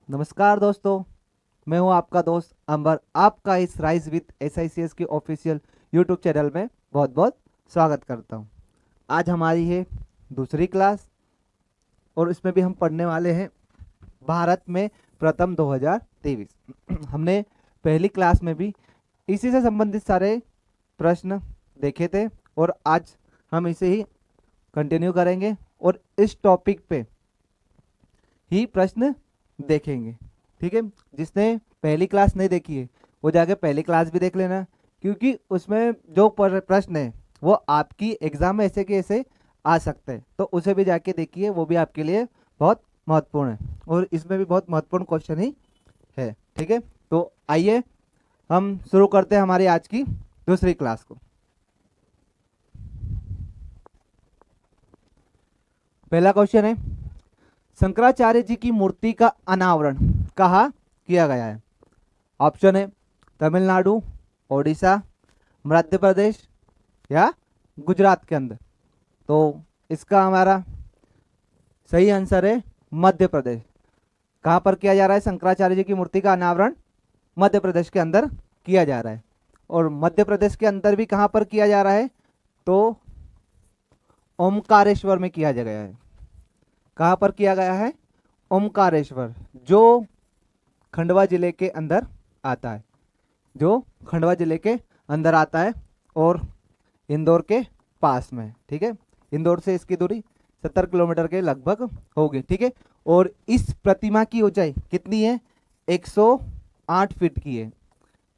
नमस्कार दोस्तों, मैं हूं आपका दोस्त अंबर। आपका इस राइज विथ SICS के ऑफिशियल यूट्यूब चैनल में बहुत बहुत स्वागत करता हूं। आज हमारी है दूसरी क्लास और इसमें भी हम पढ़ने वाले हैं भारत में प्रथम 2023। हमने पहली क्लास में भी इसी से संबंधित सारे प्रश्न देखे थे और आज हम इसे ही कंटिन्यू करेंगे और इस टॉपिक पे ही प्रश्न देखेंगे। ठीक है, जिसने पहली क्लास नहीं देखी है वो जाके पहली क्लास भी देख लेना, क्योंकि उसमें जो प्रश्न है वो आपकी एग्जाम में ऐसे के ऐसे आ सकते हैं, तो उसे भी जाके देखिए, वो भी आपके लिए बहुत महत्वपूर्ण है और इसमें भी बहुत महत्वपूर्ण क्वेश्चन ही है। ठीक है, तो आइए हम शुरू करते हैं हमारी आज की दूसरी क्लास को। पहला क्वेश्चन है, शंकराचार्य जी की मूर्ति का अनावरण कहाँ किया गया है? ऑप्शन है तमिलनाडु, ओडिशा, मध्य प्रदेश या गुजरात के अंदर। तो इसका हमारा सही आंसर है मध्य प्रदेश। कहाँ पर किया जा रहा है शंकराचार्य जी की मूर्ति का अनावरण? मध्य प्रदेश के अंदर किया जा रहा है। और मध्य प्रदेश के अंदर भी कहाँ पर किया जा रहा है? तो ओमकारेश्वर में किया गया है। कहाँ पर किया गया है? ओमकारेश्वर, जो खंडवा जिले के अंदर आता है, जो खंडवा जिले के अंदर आता है और इंदौर के पास में। ठीक है, इंदौर से इसकी दूरी 70 किलोमीटर के लगभग होगी। ठीक है, और इस प्रतिमा की ऊंचाई कितनी है? 108 फीट की है।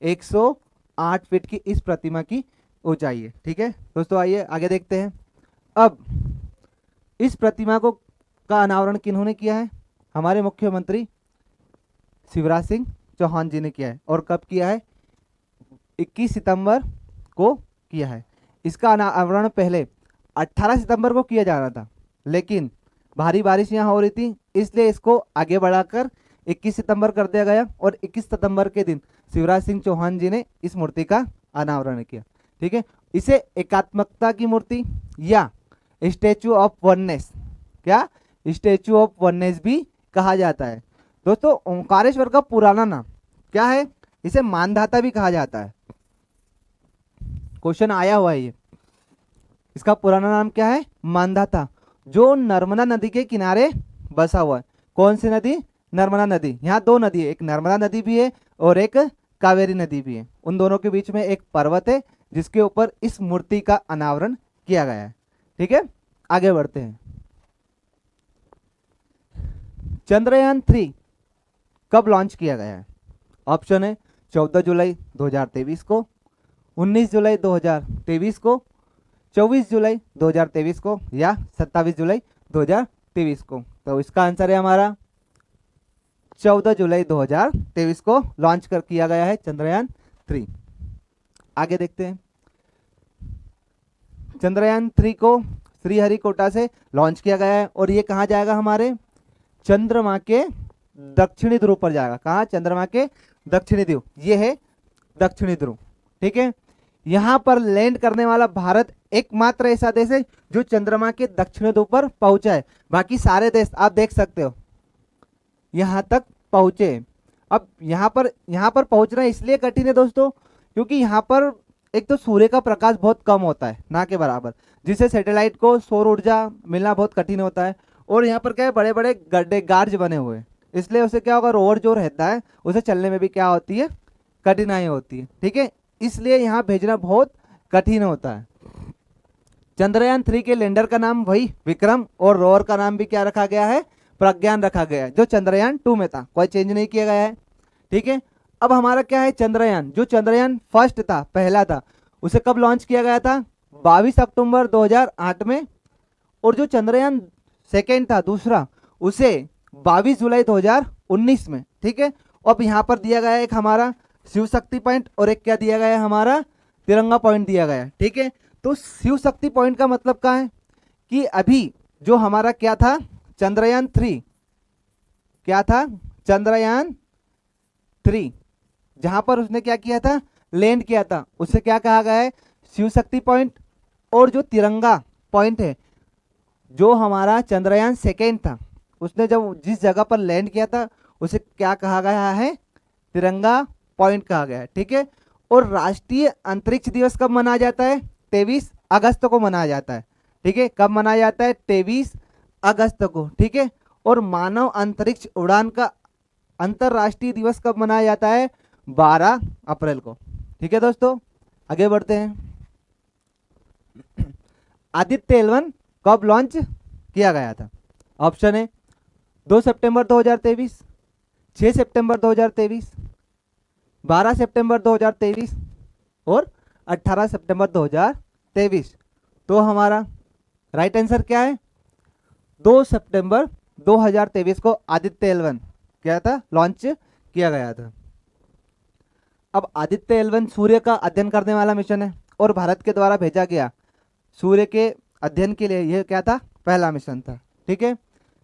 108 फीट की इस प्रतिमा की ऊंचाई है। ठीक है दोस्तों, आइए आगे देखते हैं। अब इस प्रतिमा को का अनावरण किन्होंने किया है? हमारे मुख्यमंत्री शिवराज सिंह चौहान जी ने किया है। और कब किया है? 21 सितंबर को किया है। इसका अनावरण पहले 18 सितंबर को किया जाना था, लेकिन भारी बारिश यहाँ हो रही थी, इसलिए इसको आगे बढ़ाकर 21 सितंबर कर दिया गया और 21 सितंबर के दिन शिवराज सिंह चौहान जी ने इस मूर्ति का अनावरण किया। ठीक है, इसे एकात्मकता की मूर्ति या स्टैचू ऑफ वननेस, क्या स्टैचू ऑफ वननेस भी कहा जाता है। दोस्तों, ओंकारेश्वर का पुराना नाम क्या है? इसे मानधाता भी कहा जाता है। क्वेश्चन आया हुआ है ये, इसका पुराना नाम क्या है? मानधाता, जो नर्मदा नदी के किनारे बसा हुआ है। कौन सी नदी? नर्मदा नदी। यहाँ दो नदी है, एक नर्मदा नदी भी है और एक कावेरी नदी भी है। उन दोनों के बीच में एक पर्वत है जिसके ऊपर इस मूर्ति का अनावरण किया गया है। ठीक है, आगे बढ़ते हैं। चंद्रयान 3 कब लॉन्च किया गया है? ऑप्शन है 14 जुलाई 2023 को, 19 जुलाई 2023 को, 24 जुलाई 2023 को या 27 जुलाई 2023 को। तो इसका आंसर है हमारा 14 जुलाई 2023 को लॉन्च कर किया गया है चंद्रयान 3। आगे देखते हैं। चंद्रयान 3 को श्रीहरिकोटा से लॉन्च किया गया है और ये कहाँ जाएगा? हमारे चंद्रमा के दक्षिणी ध्रुव पर जाएगा। कहाँ? चंद्रमा के दक्षिणी ध्रुव, ये है दक्षिणी ध्रुव। ठीक है, यहां पर लैंड करने वाला भारत एकमात्र ऐसा देश है जो चंद्रमा के दक्षिणी ध्रुव पर पहुंचा है। बाकी सारे देश आप देख सकते हो यहां तक पहुंचे। अब यहां पर पहुंचना इसलिए कठिन है दोस्तों, क्योंकि यहां पर एक तो सूर्य का प्रकाश बहुत कम होता है, ना के बराबर, जिससे सैटेलाइट को सौर ऊर्जा मिलना बहुत कठिन होता है। और यहाँ पर क्या है, बड़े बड़े गड्ढे गार्ज बने हुए हैं, इसलिए उसे क्या होगा, रोवर जो रहता है उसे चलने में भी क्या होती है, कठिनाई होती है। ठीक है, इसलिए यहाँ भेजना बहुत कठिन होता है। चंद्रयान 3 के लैंडर का नाम वही विक्रम और रोवर का नाम भी क्या रखा गया है? प्रज्ञान रखा गया है, जो चंद्रयान 2 में था, कोई चेंज नहीं किया गया है। ठीक है, अब हमारा क्या है, चंद्रयान, जो चंद्रयान फर्स्ट था, पहला था, उसे कब लॉन्च किया गया था? 22 अक्टूबर 2008 में। और जो चंद्रयान सेकेंड था, दूसरा, उसे 22 जुलाई 2019 में। ठीक है, अब यहाँ पर दिया गया है एक हमारा शिव शक्ति पॉइंट और एक क्या दिया गया है, हमारा तिरंगा पॉइंट दिया गया है। ठीक है, तो शिव शक्ति पॉइंट का मतलब क्या है कि अभी जो हमारा क्या था, चंद्रयान 3, क्या था? चंद्रयान 3, जहां पर उसने क्या किया था, लैंड किया था, उसे क्या कहा गया है? शिव शक्ति पॉइंट। और जो तिरंगा पॉइंट है, जो हमारा चंद्रयान सेकेंड था, उसने जब जिस जगह पर लैंड किया था उसे क्या कहा गया है, तिरंगा पॉइंट कहा गया है, ठीक है। और राष्ट्रीय अंतरिक्ष दिवस कब मनाया जाता है, 23 अगस्त को मनाया जाता है, ठीक है। कब मनाया जाता है, 23 अगस्त को, ठीक है। और मानव अंतरिक्ष उड़ान का अंतरराष्ट्रीय दिवस कब मनाया जाता है, 12 अप्रैल को, ठीक है दोस्तों। आगे बढ़ते हैं। आदित्य L1 कब लॉन्च किया गया था, ऑप्शन है 2 सितंबर 2023, 6 सितंबर 2023, 12 सितंबर 2023 और 18 सितंबर 2023। तो हमारा राइट आंसर क्या है, 2 सितंबर 2023 को आदित्य L1 क्या था, लॉन्च किया गया था। अब आदित्य L1 सूर्य का अध्ययन करने वाला मिशन है और भारत के द्वारा भेजा गया सूर्य के अध्ययन के लिए यह क्या था, पहला मिशन था, ठीक है।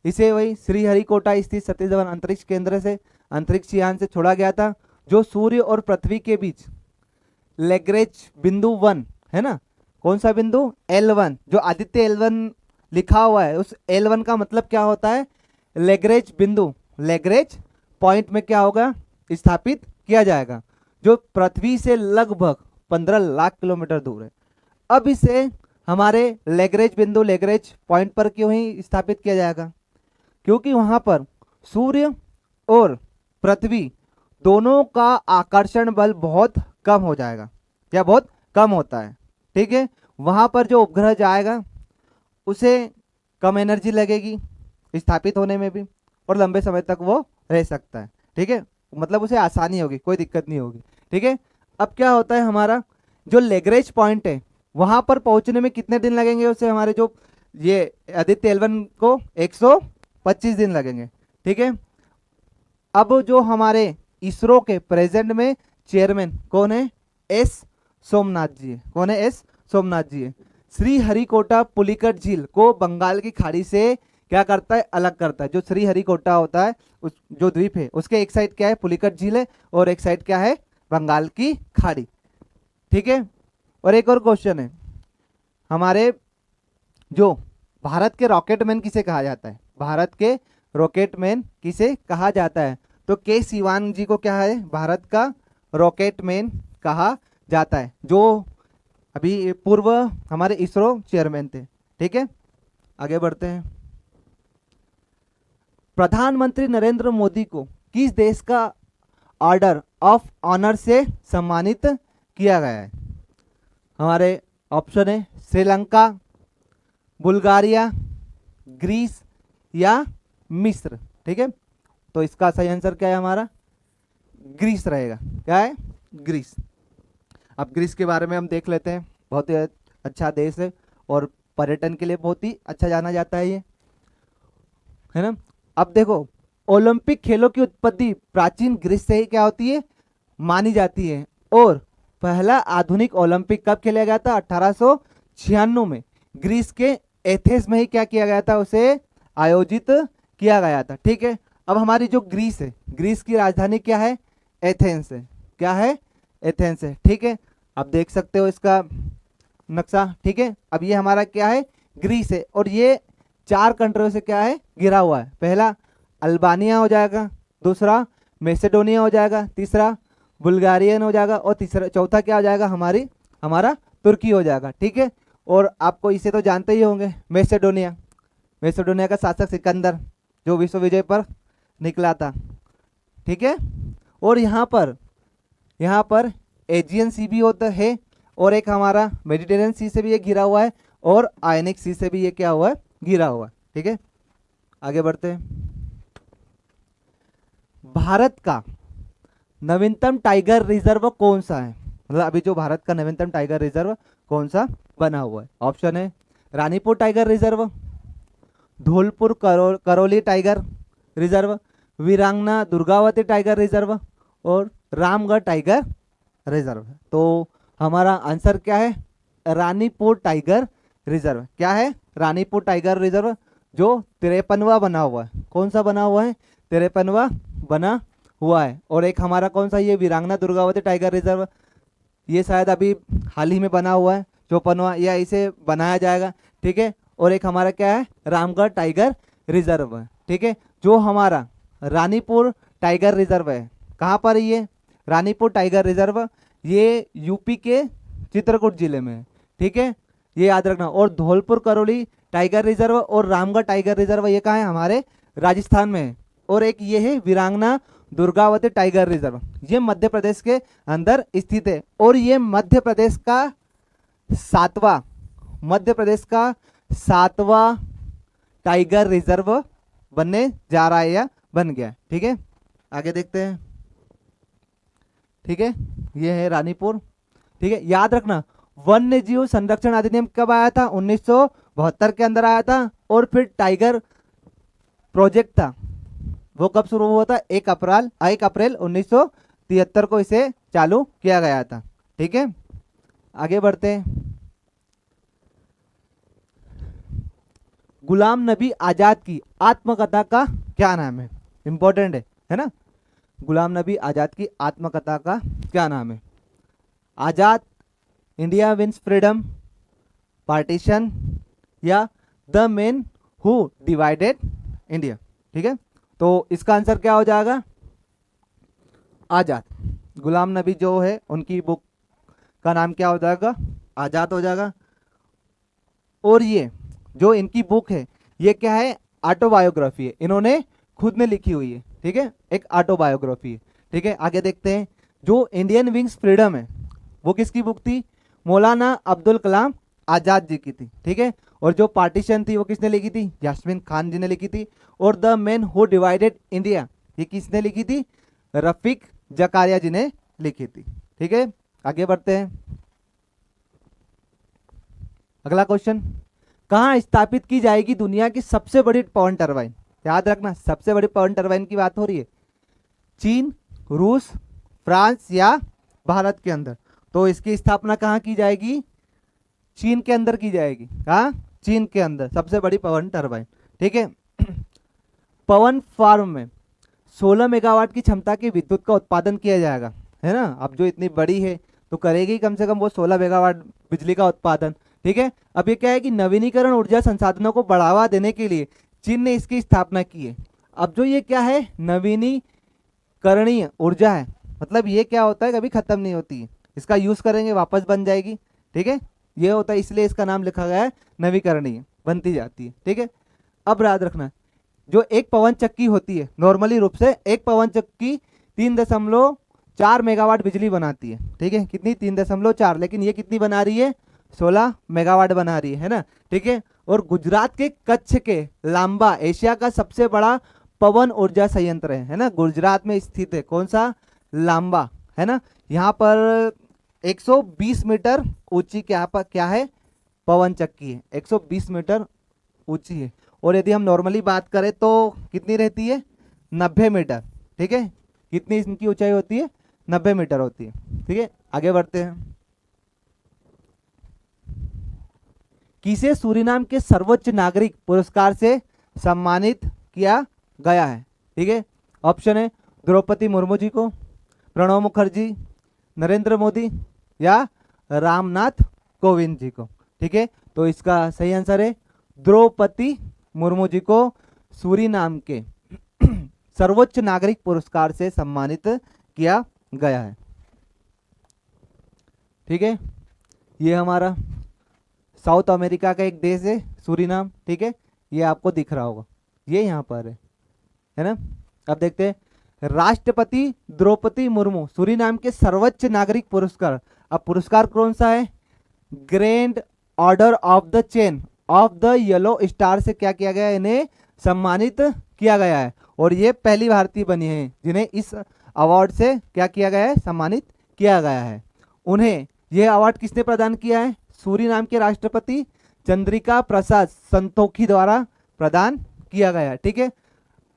इसे वही श्रीहरिकोटा स्थित सतीश धवन अंतरिक्ष केंद्र से अंतरिक्ष यान से छोड़ा गया था, जो सूर्य और पृथ्वी के बीच लैग्रेंज बिंदु 1 है ना, कौन सा बिंदु, L1, जो आदित्य L1 लिखा हुआ है उस L1 का मतलब क्या होता है, लैग्रेंज बिंदु, लैग्रेंज पॉइंट में क्या होगा, स्थापित किया जाएगा, जो पृथ्वी से लगभग 15 लाख किलोमीटर दूर है। अब इसे हमारे लैग्रेंज बिंदु, लैग्रेंज पॉइंट पर क्यों ही स्थापित किया जाएगा, क्योंकि वहां पर सूर्य और पृथ्वी दोनों का आकर्षण बल बहुत कम हो जाएगा, या बहुत कम होता है, ठीक है। वहां पर जो उपग्रह जाएगा उसे कम एनर्जी लगेगी स्थापित होने में भी, और लंबे समय तक वो रह सकता है, ठीक है। मतलब उसे आसानी होगी, कोई दिक्कत नहीं होगी, ठीक है। अब क्या होता है, हमारा जो लैग्रेंज पॉइंट है वहां पर पहुंचने में कितने दिन लगेंगे उसे, हमारे जो ये आदित्य L1 को 125 दिन लगेंगे, ठीक है। अब जो हमारे इसरो के प्रेजेंट में चेयरमैन कौन है, एस सोमनाथ जी है, कौन है, एस सोमनाथ जी है। श्रीहरिकोटा पुलिकट झील को बंगाल की खाड़ी से क्या करता है, अलग करता है। जो श्रीहरिकोटा होता है उस जो द्वीप है उसके एक साइड क्या है, पुलिकट झील है, और एक साइड क्या है, बंगाल की खाड़ी, ठीक है। और एक और क्वेश्चन है, हमारे जो भारत के रॉकेटमैन किसे कहा जाता है, भारत के रॉकेटमैन किसे कहा जाता है, तो के सिवान जी को क्या है, भारत का रॉकेटमैन कहा जाता है, जो अभी पूर्व हमारे इसरो चेयरमैन थे, ठीक है। आगे बढ़ते हैं। प्रधानमंत्री नरेंद्र मोदी को किस देश का ऑर्डर ऑफ ऑनर से सम्मानित किया गया है, हमारे ऑप्शन है श्रीलंका, बुल्गारिया, ग्रीस या मिस्र, ठीक है। तो इसका सही आंसर क्या है, हमारा ग्रीस रहेगा, क्या है, ग्रीस। अब ग्रीस के बारे में हम देख लेते हैं, बहुत ही अच्छा देश है और पर्यटन के लिए बहुत ही अच्छा जाना जाता है ये, है ना। अब देखो, ओलंपिक खेलों की उत्पत्ति प्राचीन ग्रीस से ही क्या होती है, मानी जाती है। और पहला आधुनिक ओलंपिक कब खेला गया था, 1896 में ग्रीस के एथेंस में ही क्या किया गया था, उसे आयोजित किया गया था, ठीक है। अब हमारी जो ग्रीस है, ग्रीस की राजधानी क्या है, एथेंस है, क्या है, एथेंस है, ठीक है। आप देख सकते हो इसका नक्शा, ठीक है। अब ये हमारा क्या है, ग्रीस है, और ये 4 कंट्रियों से क्या है, घिरा हुआ है। पहला अल्बानिया हो जाएगा, दूसरा मैसेडोनिया हो जाएगा, तीसरा बुल्गारियन हो जाएगा, और तीसरा चौथा क्या हो जाएगा, हमारा तुर्की हो जाएगा, ठीक है। और आपको इसे तो जानते ही होंगे, मैसेडोनिया का शासक सिकंदर, जो विश्व विजय पर निकला था, ठीक है। और यहाँ पर एजियन सी भी होता है, और एक हमारा मेडिटेरियन सी से भी ये घिरा हुआ है, और आयनिक सी से भी ये क्या हुआ है, घिरा हुआ है, ठीक है। आगे बढ़ते हैं। भारत का नवीनतम टाइगर रिजर्व कौन सा है, मतलब अभी जो भारत का नवीनतम टाइगर रिजर्व कौन सा बना हुआ है, ऑप्शन है Ranipur tiger reserve, Dholpur Karauli tiger reserve, वीरांगना दुर्गावती टाइगर रिजर्व, और रामगढ़ टाइगर रिजर्व। तो हमारा आंसर क्या है, रानीपुर टाइगर रिजर्व, क्या है, रानीपुर टाइगर रिजर्व, जो 53वां बना हुआ है। कौन सा बना हुआ है, 53वां बना हुआ है। और एक हमारा कौन सा, ये वीरांगना दुर्गावती टाइगर रिजर्व, ये शायद अभी हाल ही में बना हुआ है, 54वां, या इसे बनाया जाएगा, ठीक है। और एक हमारा क्या है, रामगढ़ टाइगर रिजर्व है, ठीक है। जो हमारा रानीपुर टाइगर रिजर्व है। कहाँ पर है ये? रानीपुर टाइगर रिजर्व, ये यूपी के चित्रकूट जिले में है, ठीक है, ये याद रखना। और धौलपुर करौली टाइगर रिजर्व और रामगढ़ टाइगर रिजर्व ये कहाँ है? हमारे राजस्थान में है। और एक ये है वीरांगना दुर्गावती टाइगर रिजर्व, ये मध्य प्रदेश के अंदर स्थित है। और ये मध्य प्रदेश का सातवां टाइगर रिजर्व बनने जा रहा है या बन गया, ठीक है। आगे देखते हैं, ठीक है, ये है रानीपुर, ठीक है। याद रखना वन्य जीव संरक्षण अधिनियम कब आया था? 1972 के अंदर आया था। और फिर टाइगर प्रोजेक्ट था, वो कब शुरू हुआ था? 1 अप्रैल 1973 को इसे चालू किया गया था, ठीक है। आगे बढ़ते हैं। गुलाम नबी आजाद की आत्मकथा का क्या नाम है? इंपॉर्टेंट है ना। गुलाम नबी आजाद की आत्मकथा का क्या नाम है? आजाद, इंडिया विंस फ्रीडम, पार्टीशन, या the man who divided India, ठीक है। तो इसका आंसर क्या हो जाएगा? आजाद। गुलाम नबी जो है उनकी बुक का नाम क्या हो जाएगा? आजाद हो जाएगा। और ये जो इनकी बुक है ये क्या है? ऑटोबायोग्राफी है, इन्होंने खुद ने लिखी हुई है, ठीक है, एक ऑटोबायोग्राफी है, ठीक है। आगे देखते हैं, जो इंडियन विंग्स फ्रीडम है वो किसकी बुक थी? मौलाना अब्दुल कलाम आजाद जी की थी, ठीक है। और जो पार्टीशन थी वो किसने लिखी थी? यास्मीन खान जी ने लिखी थी। और the man who divided India ये किसने लिखी थी? रफीक जकारिया जी ने लिखी थी, ठीक है। आगे बढ़ते हैं, अगला क्वेश्चन, कहाँ स्थापित की जाएगी दुनिया की सबसे बड़ी पवन टरबाइन? याद रखना सबसे बड़ी पवन टरबाइन की बात हो रही है। चीन, रूस, फ्रांस या भारत के अंदर? तो इसकी स्थापना कहाँ की जाएगी? चीन के अंदर की जाएगी। कहाँ? चीन के अंदर सबसे बड़ी पवन टरबाइन, ठीक है। पवन फार्म में 16 मेगावाट की क्षमता की विद्युत का उत्पादन किया जाएगा, है ना। अब जो इतनी बड़ी है तो करेगी कम से कम वो 16 मेगावाट बिजली का उत्पादन, ठीक है। अब ये क्या है कि नवीनीकरण ऊर्जा संसाधनों को बढ़ावा देने के लिए चीन ने इसकी स्थापना की है। अब जो ये क्या है? नवीनीकरणीय ऊर्जा है, मतलब ये क्या होता है? कभी खत्म नहीं होती है, इसका यूज करेंगे वापस बन जाएगी, ठीक है। ये होता है, इसलिए इसका नाम लिखा गया है नवीकरणीय, बनती जाती है, ठीक है। अब याद रखना जो एक पवन चक्की होती है नॉर्मली रूप से एक पवन चक्की 3.4 मेगावाट बिजली बनाती है, ठीक है। कितनी? 3.4, लेकिन ये कितनी बना रही है? 16 मेगावाट बना रही है ना, ठीक है। और गुजरात के कच्छ के लांबा एशिया का सबसे बड़ा पवन ऊर्जा संयंत्र है ना, गुजरात में स्थित है। कौन सा? लांबा, है ना। यहाँ पर 120 मीटर ऊंची क्या है? पवन चक्की है, 120 मीटर ऊंची है। और यदि हम नॉर्मली बात करें तो कितनी रहती है? 90 मीटर, ठीक है। कितनी इनकी ऊंचाई होती है? 90 मीटर होती है, ठीक है। आगे बढ़ते हैं, किसे सूरीनाम के सर्वोच्च नागरिक पुरस्कार से सम्मानित किया गया है? ठीक है, ऑप्शन है द्रौपदी मुर्मू जी को, प्रणब मुखर्जी, नरेंद्र मोदी या रामनाथ कोविंद जी को। ठीक है, तो इसका सही आंसर है द्रौपदी मुर्मू जी को सूरीनाम के सर्वोच्च नागरिक पुरस्कार से सम्मानित किया गया है। ठीक है, ये हमारा साउथ अमेरिका का एक देश है सूरीनाम। ठीक है, ये आपको दिख रहा होगा, ये यहाँ पर है ना। अब देखते हैं, राष्ट्रपति द्रौपदी मुर्मू सूरीनाम के सर्वोच्च नागरिक पुरस्कार। अब पुरस्कार कौन सा है? Grand order of the chain of the yellow star से क्या किया गया है? इन्हें सम्मानित किया गया है। और ये पहली भारतीय बनी है जिन्हें इस अवार्ड से क्या किया गया है? सम्मानित किया गया है। उन्हें यह अवार्ड किसने प्रदान किया है? सूरीनाम के राष्ट्रपति चंद्रिका प्रसाद संतोखी द्वारा प्रदान किया गया है। ठीक है,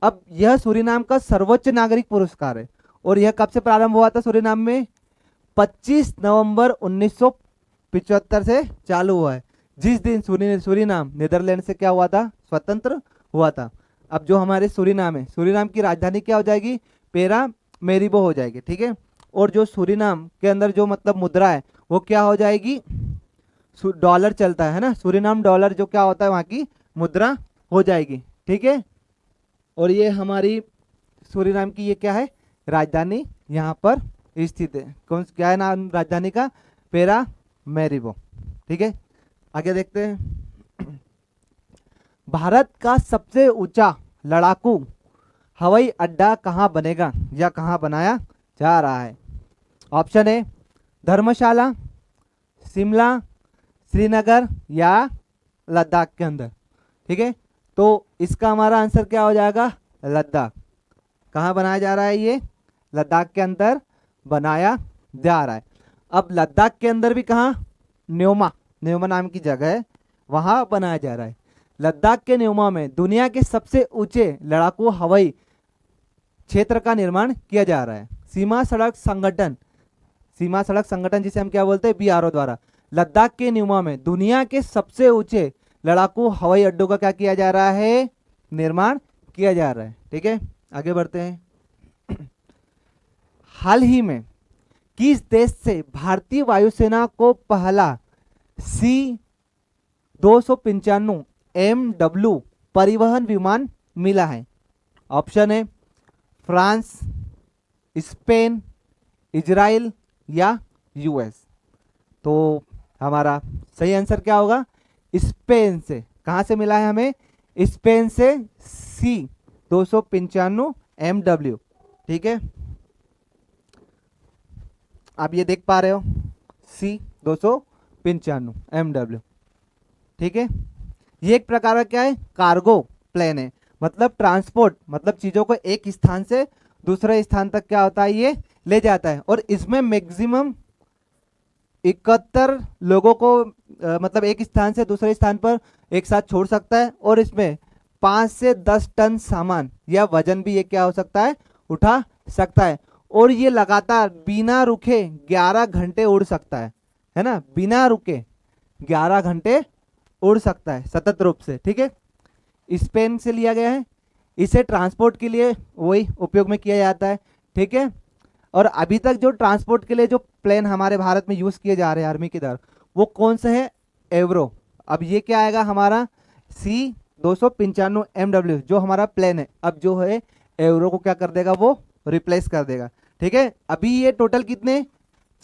अब यह सूरीनाम का सर्वोच्च नागरिक पुरस्कार है। और यह कब से प्रारंभ हुआ था सूरीनाम में? 25 नवंबर 1975 से चालू हुआ है, जिस दिन सूरीनाम नीदरलैंड से क्या हुआ था? स्वतंत्र हुआ था। अब जो हमारे सूरीनाम है, सूरीनाम की राजधानी क्या हो जाएगी? पैरामेरिबो हो जाएगी। ठीक है, और जो सूरीनाम के अंदर जो मतलब मुद्रा है वो क्या हो जाएगी? डॉलर चलता है ना, सूरीनाम डॉलर जो क्या होता है वहां की मुद्रा हो जाएगी। ठीक है, और ये हमारी सूरीनाम की ये क्या है, राजधानी यहाँ पर स्थित है। कौन क्या है नाम राजधानी का, पैरामैरिबो। ठीक है, आगे देखते हैं। भारत का सबसे ऊंचा लड़ाकू हवाई अड्डा कहाँ बनेगा या कहाँ बनाया जा रहा है? ऑप्शन है धर्मशाला, शिमला, श्रीनगर या लद्दाख के अंदर। ठीक है, तो इसका हमारा आंसर क्या हो जाएगा, लद्दाख। कहाँ बनाया जा रहा है ये, लद्दाख के अंदर बनाया जा रहा है। अब लद्दाख के अंदर भी कहाँ, न्योमा, न्योमा नाम की जगह है, वहां बनाया जा रहा है। लद्दाख के न्योमा में दुनिया के सबसे ऊंचे लड़ाकू हवाई क्षेत्र का निर्माण किया जा रहा है। सीमा सड़क संगठन, सीमा सड़क संगठन जिसे हम क्या बोलते हैं, BRO द्वारा लद्दाख के न्योमा में दुनिया के सबसे ऊंचे लड़ाकू हवाई अड्डों का क्या किया जा रहा है, निर्माण किया जा रहा है। ठीक है, आगे बढ़ते हैं। हाल ही में किस देश से भारतीय वायुसेना को पहला C-295 MW परिवहन विमान मिला है? ऑप्शन है फ्रांस, स्पेन, इजराइल या US। तो हमारा सही आंसर क्या होगा, स्पेन से। कहां से मिला है हमें, स्पेन से C-295 MW। ठीक है, आप ये देख पा रहे हो C-295 MW। ठीक है, ये एक प्रकार का क्या है, कार्गो प्लेन है, मतलब ट्रांसपोर्ट, मतलब चीजों को एक स्थान से दूसरे स्थान तक क्या होता है, ये ले जाता है। और इसमें मैक्सिमम 71 लोगों को मतलब एक स्थान से दूसरे स्थान पर एक साथ छोड़ सकता है। और इसमें 5 से 10 टन सामान या वजन भी ये क्या हो सकता है, उठा सकता है। और ये लगातार बिना रुके 11 घंटे उड़ सकता है ना, बिना रुके 11 घंटे उड़ सकता है सतत रूप से। ठीक है, स्पेन से लिया गया है, इसे ट्रांसपोर्ट के लिए वही उपयोग में किया जाता है। ठीक है, और अभी तक जो ट्रांसपोर्ट के लिए जो प्लेन हमारे भारत में यूज किए जा रहे हैं आर्मी की तरफ, वो कौन सा है, एवरो। अब ये क्या आएगा हमारा C-295 MW जो हमारा प्लेन है, अब जो है एवरो को क्या कर देगा, वो रिप्लेस कर देगा। ठीक है, अभी ये टोटल कितने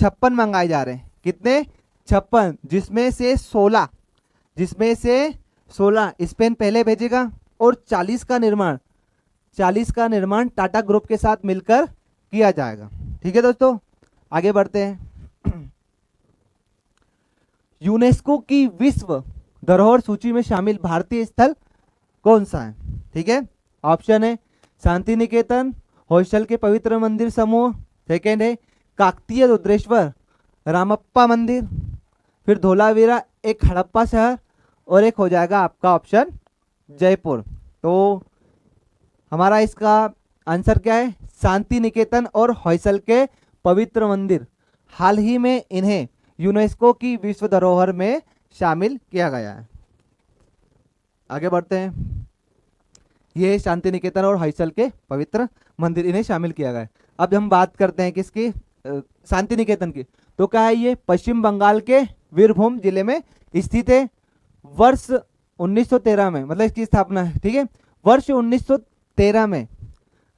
56 मंगाए जा रहे हैं, कितने 56, जिसमें से 16 स्पेन पहले भेजेगा और 40 का निर्माण टाटा ग्रुप के साथ मिलकर किया जाएगा। ठीक है दोस्तों, आगे बढ़ते हैं। यूनेस्को की विश्व धरोहर सूची में शामिल भारतीय स्थल कौन सा है? ठीक है, ऑप्शन है शांति निकेतन, होयसल के पवित्र मंदिर समूह, सेकेंड है काकतीय रुद्रेश्वर रामप्पा मंदिर, फिर धोलावीरा एक हड़प्पा शहर, और एक हो जाएगा आपका ऑप्शन जयपुर। तो हमारा इसका आंसर क्या है, शांति निकेतन और होयसल के पवित्र मंदिर। हाल ही में इन्हें यूनेस्को की विश्व धरोहर में शामिल किया गया है। आगे बढ़ते हैं, ये शांति निकेतन और होयसल के पवित्र मंदिर, इन्हें शामिल किया गया है। अब हम बात करते हैं किसकी, शांति निकेतन की। तो क्या है, ये पश्चिम बंगाल के वीरभूम जिले में स्थित है। वर्ष 1913 में मतलब इसकी स्थापना है। ठीक है, वर्ष 1913 में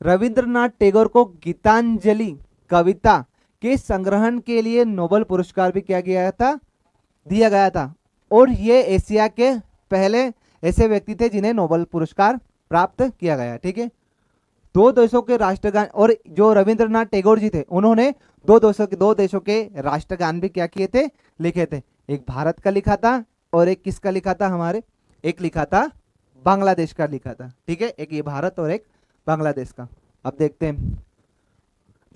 रविंद्रनाथ टैगोर को गीतांजलि कविता के संग्रहण के लिए नोबेल पुरस्कार भी दिया गया था। और ये एशिया के पहले ऐसे व्यक्ति थे जिन्हें नोबेल पुरस्कार प्राप्त किया गया। ठीक है, 2 देशों के राष्ट्रगान, और जो रविंद्रनाथ टैगोर जी थे उन्होंने 2 देशों के राष्ट्रगान भी क्या किए थे, लिखे थे। एक भारत का लिखा था और एक किसका लिखा था, हमारे एक लिखा था बांग्लादेश का लिखा था। ठीक है, एक ये भारत और एक बांग्लादेश का। अब देखते हैं,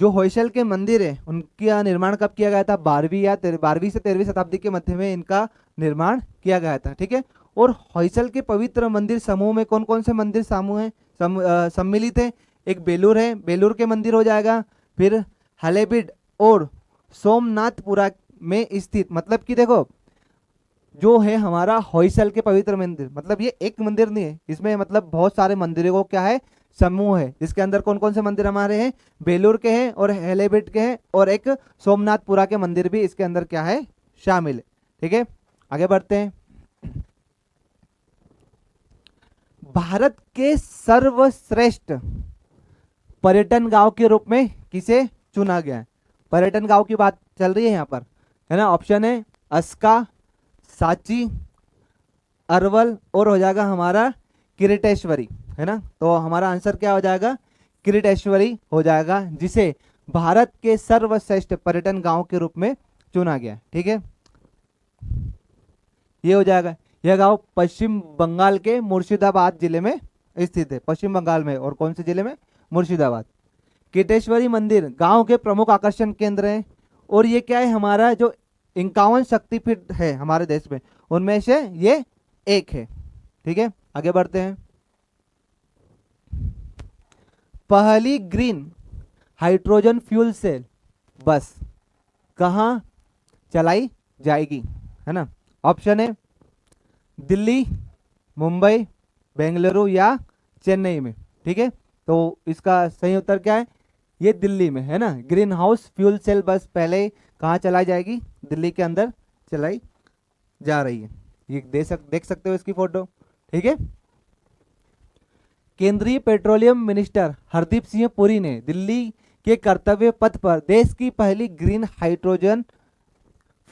जो होयसल के मंदिर है उनका निर्माण कब किया गया था, 12वीं से 13वीं शताब्दी के मध्य में इनका निर्माण किया गया था। ठीक है, और होयसल के पवित्र मंदिर समूह में कौन कौन से मंदिर समूह हैं, सम्मिलित है? एक बेलूर है, बेलूर के मंदिर हो जाएगा, फिर हलेबीड और सोमनाथपुरा में स्थित, मतलब कि देखो जो है हमारा होयसल के पवित्र मंदिर, मतलब ये एक मंदिर नहीं है, इसमें मतलब बहुत सारे मंदिरों को क्या है, समूह है, जिसके अंदर कौन कौन से मंदिर हमारे हैं, बेलूर के हैं और हेलेबिट के हैं, और एक सोमनाथपुरा के मंदिर भी इसके अंदर क्या है, शामिल है। ठीक है, आगे बढ़ते हैं। भारत के सर्वश्रेष्ठ पर्यटन गांव के रूप में किसे चुना गया है? पर्यटन गांव की बात चल रही है यहाँ पर, है ना। ऑप्शन है अस्का, सांची, अरवल और हो जाएगा हमारा किरीटेश्वरी, है ना। तो हमारा आंसर क्या हो जाएगा? किरीटेश्वरी हो जाएगा, जिसे भारत के सर्वश्रेष्ठ पर्यटन गांव के रूप में चुना गया। ठीक है, ये हो जाएगा। यह गांव पश्चिम बंगाल के मुर्शिदाबाद जिले में स्थित है। पश्चिम बंगाल में, और कौन से जिले में? मुर्शिदाबाद। किरीटेश्वरी मंदिर गांव के प्रमुख आकर्षण केंद्र है, और ये क्या है? हमारा जो 51 शक्तिपीठ है हमारे देश में, उनमें से ये एक है। ठीक है, आगे बढ़ते हैं। पहली ग्रीन हाइड्रोजन फ्यूल सेल बस कहाँ चलाई जाएगी, है ना। ऑप्शन है दिल्ली, मुंबई, बेंगलुरु या चेन्नई में। ठीक है, तो इसका सही उत्तर क्या है? ये दिल्ली में, है ना। ग्रीन हाउस फ्यूल सेल बस पहले कहाँ चलाई जाएगी? दिल्ली के अंदर चलाई जा रही है। ये देख सकते हो इसकी फोटो। ठीक है, केंद्रीय पेट्रोलियम मिनिस्टर हरदीप सिंह पुरी ने दिल्ली के कर्तव्य पथ पर देश की पहली ग्रीन हाइड्रोजन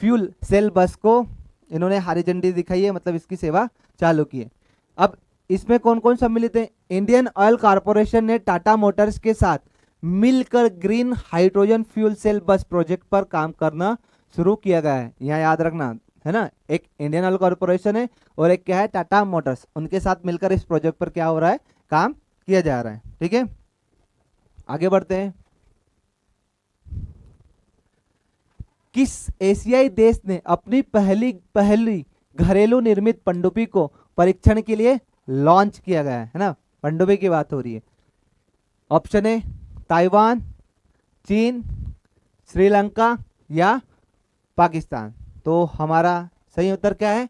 फ्यूल सेल बस को इन्होंने हरी झंडी दिखाई है, मतलब इसकी सेवा चालू की है। अब इसमें कौन कौन सम्मिलित है? इंडियन ऑयल कॉरपोरेशन ने टाटा मोटर्स के साथ मिलकर ग्रीन हाइड्रोजन फ्यूल सेल बस प्रोजेक्ट पर काम करना शुरू किया गया है। यहाँ याद रखना, है ना। एक इंडियन ऑयल कॉरपोरेशन है और एक क्या है? टाटा मोटर्स। उनके साथ मिलकर इस प्रोजेक्ट पर क्या हो रहा है? काम किया जा रहा है। ठीक है, आगे बढ़ते हैं। किस एशियाई देश ने अपनी पहली घरेलू निर्मित पनडुब्बी को परीक्षण के लिए लॉन्च किया गया है ना। पनडुब्बी की बात हो रही है। ऑप्शन है ताइवान, चीन, श्रीलंका या पाकिस्तान। तो हमारा सही उत्तर क्या है?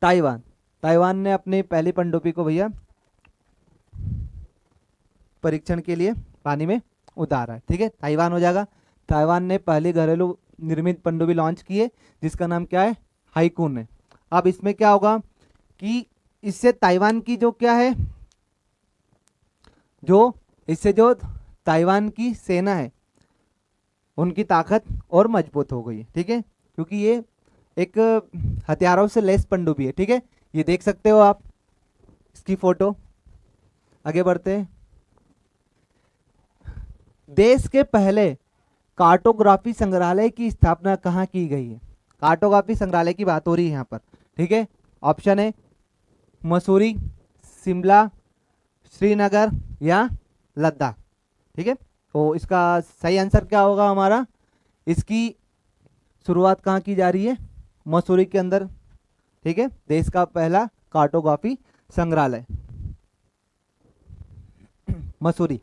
ताइवान। ताइवान ने अपनी पहली पनडुब्बी को भैया परीक्षण के लिए पानी में उतारा है। ठीक है, ताइवान हो जाएगा। ताइवान ने पहली घरेलू निर्मित पनडुब्बी लॉन्च की है, जिसका नाम क्या है? हाईकून है। अब इसमें क्या होगा कि इससे ताइवान की जो क्या है, जो ताइवान की सेना है उनकी ताकत और मजबूत हो गई है। ठीक है, क्योंकि ये एक हथियारों से लैस पनडुब्बी है। ठीक है, ये देख सकते हो आप इसकी फोटो। आगे बढ़ते हैं। देश के पहले कार्टोग्राफी संग्रहालय की स्थापना कहाँ की गई है? कार्टोग्राफी संग्रहालय की बात हो रही है यहाँ पर। ठीक है, ऑप्शन है मसूरी, शिमला, श्रीनगर या लद्दाख। ठीक है, तो इसका सही आंसर क्या होगा हमारा? इसकी शुरुआत कहाँ की जा रही है? मसूरी के अंदर। ठीक है, देश का पहला कार्टोग्राफी संग्रहालय मसूरी।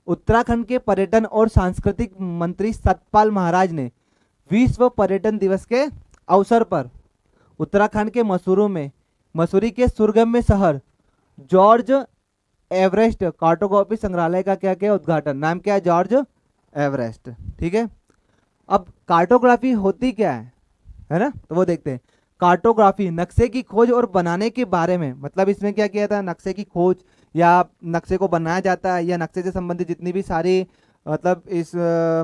उत्तराखंड के पर्यटन और सांस्कृतिक मंत्री सतपाल महाराज ने विश्व पर्यटन दिवस के अवसर पर उत्तराखंड के मसूरी के सुरगम्य शहर जॉर्ज एवरेस्ट कार्टोग्राफी संग्रहालय का क्या किया? उद्घाटन। नाम क्या है? George Everest. ठीक है, अब कार्टोग्राफी होती क्या है ना, तो वो देखते हैं। कार्टोग्राफी नक्शे की खोज और बनाने के बारे में, मतलब इसमें क्या किया था? नक्शे की खोज या नक्शे को बनाया जाता है, या नक्शे से संबंधित जितनी भी सारी मतलब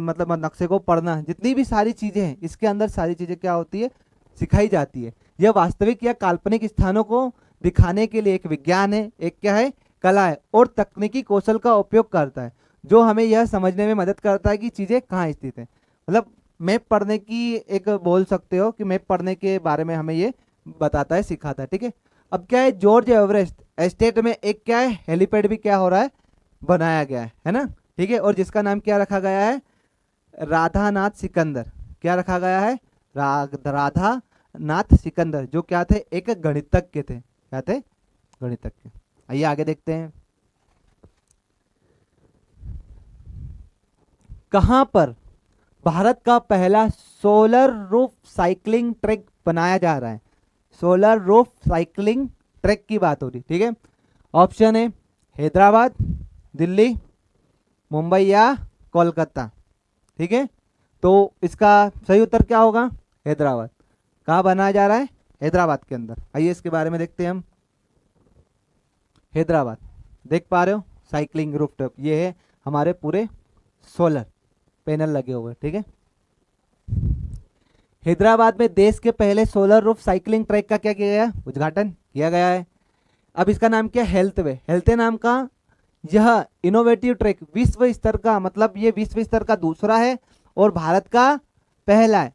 मतलब नक्शे को पढ़ना, जितनी भी सारी चीजें हैं इसके अंदर सारी चीजें क्या होती है? सिखाई जाती है। यह वास्तविक या काल्पनिक स्थानों को दिखाने के लिए एक विज्ञान है, एक क्या है? कला है, और तकनीकी कौशल का उपयोग करता है, जो हमें यह समझने में मदद करता है कि चीजें कहाँ स्थित है। मतलब मैप पढ़ने की एक बोल सकते हो कि मैप पढ़ने के बारे में हमें ये बताता है, सिखाता है। ठीक है, अब क्या है? जॉर्ज एवरेस्ट एस्टेट में एक क्या है? हेलीपैड भी क्या हो रहा है? बनाया गया है ना। ठीक है, और जिसका नाम क्या रखा गया है? राधानाथ सिकंदर। क्या रखा गया है? राधानाथ सिकंदर, जो क्या थे? एक गणितज्ञ थे। क्या थे? गणितज्ञ। आइए आगे देखते हैं। कहां पर भारत का पहला सोलर रूफ साइकिलिंग ट्रैक बनाया जा रहा है? सोलर रूफ साइकिलिंग ट्रैक की बात हो रही। ठीक है, ऑप्शन है हैदराबाद, दिल्ली, मुंबई या कोलकाता। ठीक है, तो इसका सही उत्तर क्या होगा? हैदराबाद। कहाँ बनाया जा रहा है? हैदराबाद के अंदर। आइए इसके बारे में देखते हैं हम। हैदराबाद देख पा रहे हो, साइकिलिंग रूफटॉप, ये है हमारे पूरे सोलर पैनल लगे हुए, ठीक है। हैदराबाद में देश के पहले सोलर रूफ साइकिलिंग ट्रैक का क्या किया गया, उद्घाटन किया गया है। अब इसका नाम क्या, हेल्थ वे। हेल्थ नाम का यह इनोवेटिव ट्रैक विश्व स्तर का, मतलब ये विश्व स्तर का दूसरा है और भारत का पहला है।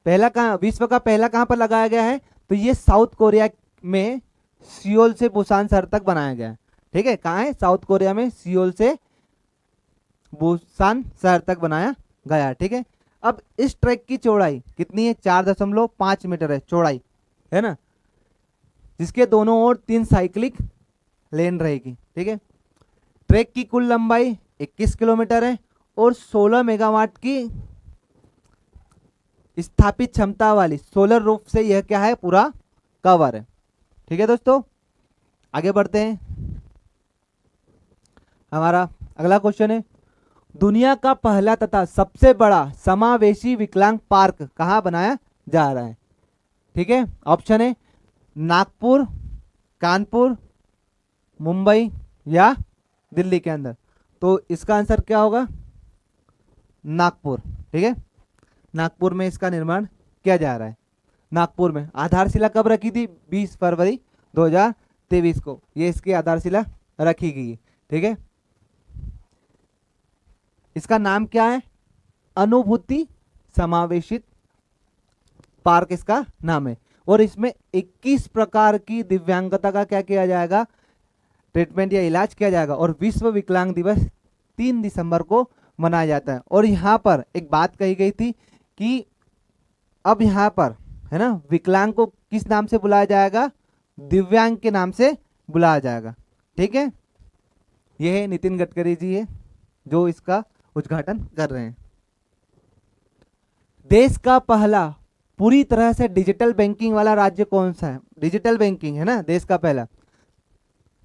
पहला कहाँ, विश्व का पहला कहाँ पर लगाया गया है, तो ये साउथ कोरिया में सियोल से बुसान शहर तक बनाया गया है, ठीक है। कहाँ है, साउथ कोरिया में सियोल से बुसान शहर तक बनाया गया, ठीक है। अब इस ट्रैक की चौड़ाई कितनी है, 4.5 मीटर है चौड़ाई, है ना, जिसके दोनों ओर 3 साइक्लिक लेन रहेगी, ठीक है। ट्रैक की कुल लंबाई 21 किलोमीटर है और 16 मेगावाट की स्थापित क्षमता वाली सोलर रूफ से यह क्या है, पूरा कवर है, ठीक है दोस्तों। आगे बढ़ते हैं, हमारा अगला क्वेश्चन है, दुनिया का पहला तथा सबसे बड़ा समावेशी विकलांग पार्क कहां बनाया जा रहा है, ठीक है। ऑप्शन है नागपुर, कानपुर, मुंबई या दिल्ली के अंदर। तो इसका आंसर क्या होगा, नागपुर, ठीक है। नागपुर में इसका निर्माण किया जा रहा है। नागपुर में आधारशिला कब रखी थी, 20 फरवरी 2023 को ये इसकी आधारशिला रखी गई, ठीक है। इसका नाम क्या है, अनुभूति समावेशित पार्क इसका नाम है। और इसमें 21 प्रकार की दिव्यांगता का क्या किया जाएगा, ट्रीटमेंट या इलाज किया जाएगा। और विश्व विकलांग दिवस 3 दिसंबर को मनाया जाता है। और यहाँ पर एक बात कही गई थी कि अब यहाँ पर है ना, विकलांग को किस नाम से बुलाया जाएगा, दिव्यांग के नाम से बुलाया जाएगा, ठीक है। यह है नितिन गडकरी जी है जो इसका उद्घाटन कर रहे हैं। देश का पहला पूरी तरह से डिजिटल बैंकिंग वाला राज्य कौन सा है, डिजिटल बैंकिंग है ना देश का पहला,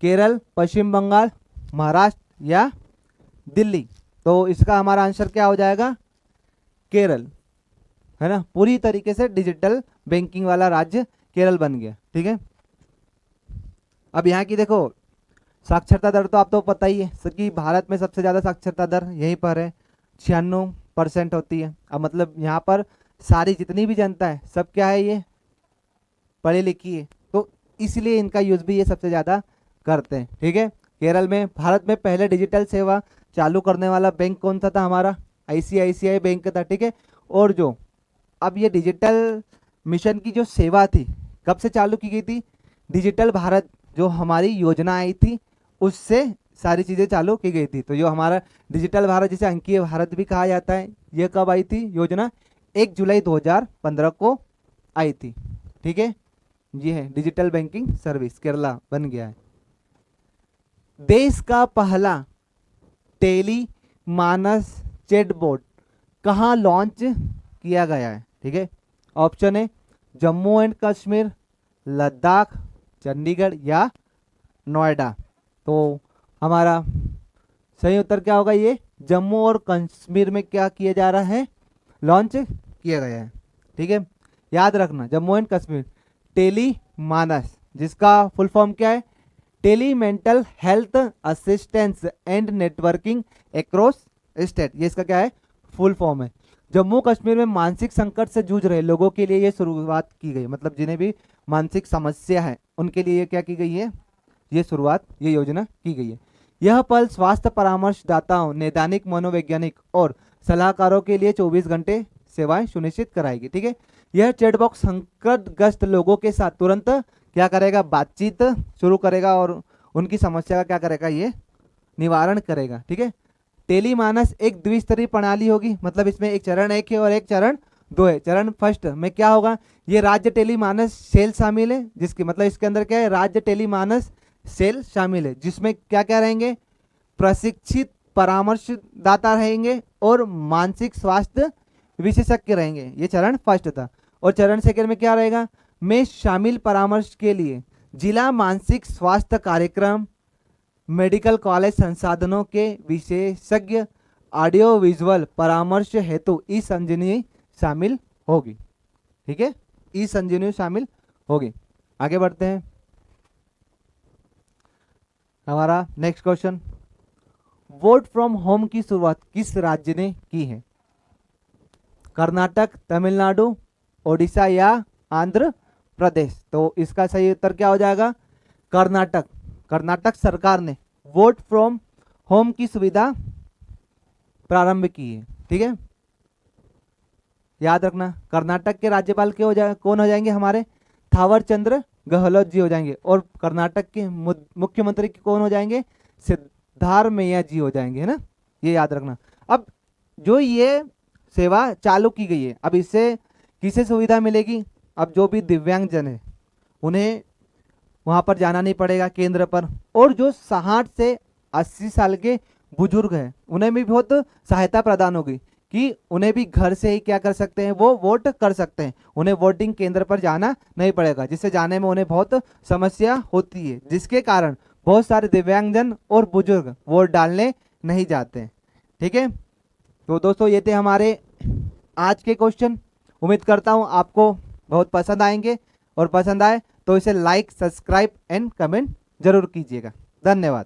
केरल, पश्चिम बंगाल, महाराष्ट्र या दिल्ली। तो इसका हमारा आंसर क्या हो जाएगा, केरल, है ना। पूरी तरीके से डिजिटल बैंकिंग वाला राज्य केरल बन गया, ठीक है। अब यहाँ की देखो साक्षरता दर तो आप तो पता ही है कि भारत में सबसे ज़्यादा साक्षरता दर यहीं पर है, 96% होती है। अब मतलब यहाँ पर सारी जितनी भी जनता है सब क्या है, ये पढ़ी लिखी है, तो इसलिए इनका यूज़ भी ये सबसे ज़्यादा करते हैं, ठीक है। केरल में भारत में पहले डिजिटल सेवा चालू करने वाला बैंक कौन सा था, हमारा ICICI बैंक था, ठीक है। और जो अब ये डिजिटल मिशन की जो सेवा थी कब से चालू की गई थी, डिजिटल भारत जो हमारी योजना आई थी उससे सारी चीज़ें चालू की गई थी। तो जो हमारा डिजिटल भारत जिसे अंकीय भारत भी कहा जाता है, ये कब आई थी योजना, 1 जुलाई 2015 को आई थी, ठीक है। ये है डिजिटल बैंकिंग सर्विस, केरला बन गया है। देश का पहला टेली मानस चैटबॉट कहाँ लॉन्च किया गया है, ठीक है। ऑप्शन है जम्मू एंड कश्मीर, लद्दाख, चंडीगढ़ या नोएडा। तो हमारा सही उत्तर क्या होगा, ये जम्मू और कश्मीर में क्या किया जा रहा है, लॉन्च किया गया है, ठीक है। याद रखना जम्मू एंड कश्मीर टेली मानस, जिसका फुल फॉर्म क्या है, tele mental health assistance and networking across state, ये इसका क्या है, फुल फॉर्म है। जम्मू कश्मीर में मानसिक संकट से जूझ रहे लोगों के लिए ये शुरुआत की गई, मतलब जिन्हें भी मानसिक समस्या है उनके लिए क्या की गई है, ये शुरुआत, ये योजना की गई है। यह पल स्वास्थ्य परामर्शदाताओं, नैदानिक, मनोवैज्ञानिक और सलाहकारों के लिए 24 घंटे सेवाएं सुनिश्चित कराएगी, ठीक है। यह चैटबॉक्स संकटग्रस्त लोगों के साथ तुरंत क्या करेगा, बातचीत शुरू करेगा और उनकी समस्या का क्या करेगा, ये निवारण करेगा, ठीक है। टेलीमानस एक द्विस्तरीय प्रणाली होगी, मतलब इसमें एक चरण 1 है और एक चरण 2 है। चरण फर्स्ट में क्या होगा, ये राज्य टेलीमानस सेल शामिल है, जिसकी मतलब इसके अंदर क्या है, राज्य टेलीमानस सेल शामिल है, जिसमें क्या क्या रहेंगे, प्रशिक्षित परामर्शदाता रहेंगे और मानसिक स्वास्थ्य विशेषज्ञ रहेंगे। ये चरण फर्स्ट था। और चरण सेकंड में क्या रहेगा, में शामिल परामर्श के लिए जिला मानसिक स्वास्थ्य कार्यक्रम, मेडिकल कॉलेज संसाधनों के विशेषज्ञ, ऑडियो विजुअल परामर्श हेतु ई संजीवनी शामिल होगी, ठीक है। ई संजीवनी शामिल होगी। आगे बढ़ते हैं, हमारा next question, vote from home की शुरुआत किस राज्य ने की है? कर्नाटक, तमिलनाडु, ओडिशा या आंध्र प्रदेश? तो इसका सही उत्तर क्या हो जाएगा? कर्नाटक। कर्नाटक सरकार ने वोट फ्रॉम होम की सुविधा प्रारंभ की है। ठीक है, याद रखना। कर्नाटक के राज्यपाल कौन हो जाएंगे? हमारे थावर चंद्र गहलोत जी हो जाएंगे। और कर्नाटक के मुख्यमंत्री कौन हो जाएंगे? सिद्धारमैया जी हो जाएंगे, है ना, ये याद रखना। अब जो ये सेवा चालू की गई है, अब इससे किसे सुविधा मिलेगी? अब जो भी दिव्यांगजन है उन्हें वहां पर जाना नहीं पड़ेगा केंद्र पर, और जो 60 से 80 साल के बुजुर्ग हैं उन्हें भी बहुत सहायता प्रदान होगी कि उन्हें भी घर से ही क्या कर सकते हैं, वो वोट कर सकते हैं। उन्हें वोटिंग केंद्र पर जाना नहीं पड़ेगा, जिससे जाने में उन्हें बहुत समस्या होती है, जिसके कारण बहुत सारे दिव्यांगजन और बुजुर्ग वोट डालने नहीं जाते हैं। ठीक है, तो दोस्तों ये थे हमारे आज के क्वेश्चन। उम्मीद करता हूँ आपको बहुत पसंद आएंगे, और पसंद आए तो इसे लाइक, सब्सक्राइब एंड कमेंट जरूर कीजिएगा। धन्यवाद।